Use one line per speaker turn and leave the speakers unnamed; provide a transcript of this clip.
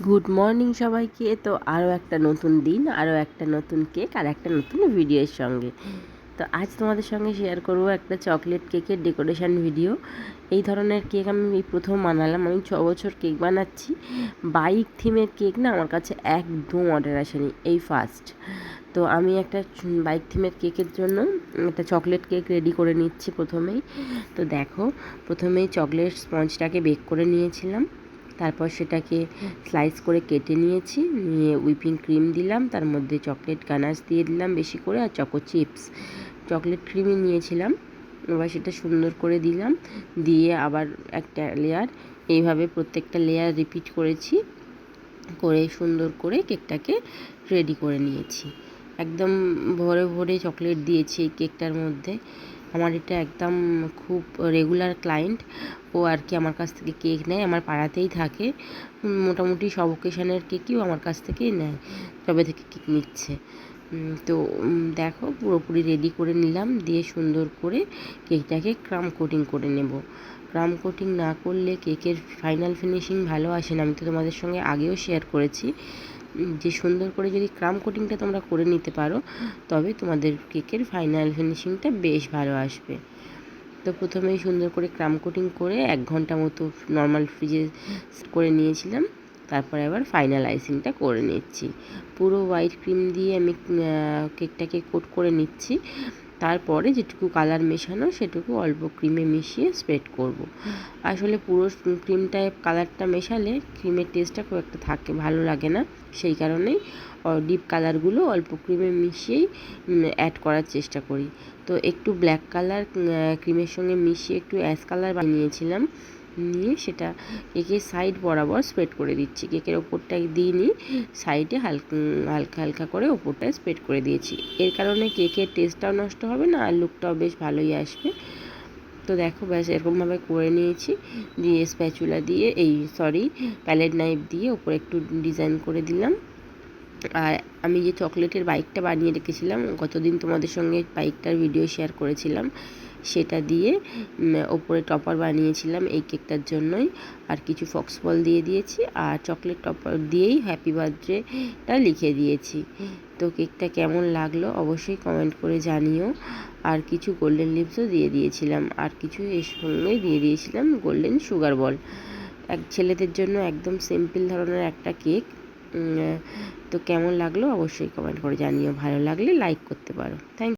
Good morning সবাইকে। তো আরও একটা নতুন দিন, আরও একটা নতুন কেক আর একটা নতুন ভিডিওর সঙ্গে। তো আজ তোমাদের সঙ্গে শেয়ার করব একটা চকলেট কেকের ডেকোরেশন ভিডিও। এই ধরনের কেক আমি এই প্রথম বানালাম। আমি 6 বছর কেক বানাচ্ছি। বাইক থিমের কেক না আমার কাছে একদম অর্ডার আসেনি, এই ফার্স্ট। তো আমি একটা বাইক থিমের কেকের জন্য একটা চকলেট কেক রেডি করে নিচ্ছি প্রথমেই। তো দেখো, প্রথমেই চকলেট স্পঞ্জটাকে বেক করে নিয়েছিলাম, তারপর সেটাকে স্লাইস করে কেটে নিয়েছি, নিয়ে হুইপিং ক্রিম দিলাম, তার মধ্যে চকলেট গানাশ দিয়ে দিলাম বেশি করে, আর চকো চিপস চকলেট ক্রিমই নিয়েছিলাম। এবার সেটা সুন্দর করে দিলাম, দিয়ে আবার একটা লেয়ার, এইভাবে প্রত্যেকটা লেয়ার রিপিট করেছি, করে সুন্দর করে কেকটাকে রেডি করে নিয়েছি। একদম ভরে ভরে চকলেট দিয়েছি এই কেকটার মধ্যে। আমার এটা একদম খুব রেগুলার ক্লায়েন্ট, ও আর কি আমার কাছ থেকে কেক নেয়, আমার পাড়াতেই থাকে। মোটামুটি সব অকেশানের কেকইও আমার কাছ থেকেই নেয়, তবে থেকে কেক নিচ্ছে। তো দেখো, পুরোপুরি রেডি করে নিলাম, দিয়ে সুন্দর করে কেকটাকে ক্রাম কোটিং করে নেব। ক্রাম কোটিং না করলে কেকের ফাইনাল ফিনিশিং ভালো আসে না। আমি তো তোমাদের সঙ্গে আগেও শেয়ার করেছি যে সুন্দর করে যদি ক্রাম কোটিংটা তোমরা করে নিতে পারো, তবে তোমাদের কেকের ফাইনাল ফিনিশিংটা বেশ ভালো আসবে। তো প্রথমেই সুন্দর করে ক্রাম কোটিং করে 1 ঘন্টা মতো নর্মাল ফ্রিজে করে নিয়েছিলাম। তারপরে আবার ফাইনাল আইসিংটা করে নিচ্ছি। পুরো হোয়াইট ক্রিম দিয়ে আমি কেকটাকে কোট করে নিচ্ছি। তারপরে যেটুকু কালার মেশানো সেটুকু অল্প ক্রিমে মিশিয়ে স্প্রেড করব। আসলে পুরো ক্রিমটায় কালারটা মেশালে ক্রিমের টেস্টটা খুব একটা থাকে, ভালো লাগে না। সেই কারণেই ডিপ কালারগুলো অল্প ক্রিমে মিশিয়েই অ্যাড করার চেষ্টা করি। তো একটু ব্ল্যাক কালার ক্রিমের সঙ্গে মিশিয়ে একটু অ্যাশ কালার বানিয়েছিলাম, নিয়ে সেটা কেকের সাইড বরাবর স্প্রেড করে দিচ্ছি। কেকের ওপরটাই দিইনি, সাইডে হালকা হালকা হালকা করে ওপরটায় স্প্রেড করে দিয়েছি। এর কারণে কেকের টেস্টটাও নষ্ট হবে না, আর লুকটাও বেশ ভালোই আসবে। তো দেখো, ব্যাস এরকমভাবে করে নিয়েছি, দিয়ে স্প্যাচুলা দিয়ে প্যালেট নাইফ দিয়ে ওপরে একটু ডিজাইন করে দিলাম। আর আমি যে চকলেটের বাইকটা বানিয়ে রেখেছিলাম, গতদিন তোমাদের সঙ্গে বাইকটার ভিডিও শেয়ার করেছিলাম, সেটা দিয়ে ওপরে টপার বানিয়েছিলাম এই কেকটার জন্যই। আর কিছু ফক্স বল দিয়ে দিয়েছি, আর চকলেট টপার দিয়েই হ্যাপি বার্থডেটা লিখে দিয়েছি। তো কেকটা কেমন লাগলো অবশ্যই কমেন্ট করে জানিও। আর কিছু গোল্ডেন লিভসও দিয়ে দিয়েছিলাম, আর কিছু এর সঙ্গে দিয়ে দিয়েছিলাম গোল্ডেন সুগার বল। ছেলেদের জন্য একদম সিম্পল ধরনের একটা কেক। তো কেমন লাগলো অবশ্যই কমেন্ট করে জানিও, ভালো লাগলে লাইক করতে পারো। থ্যাংক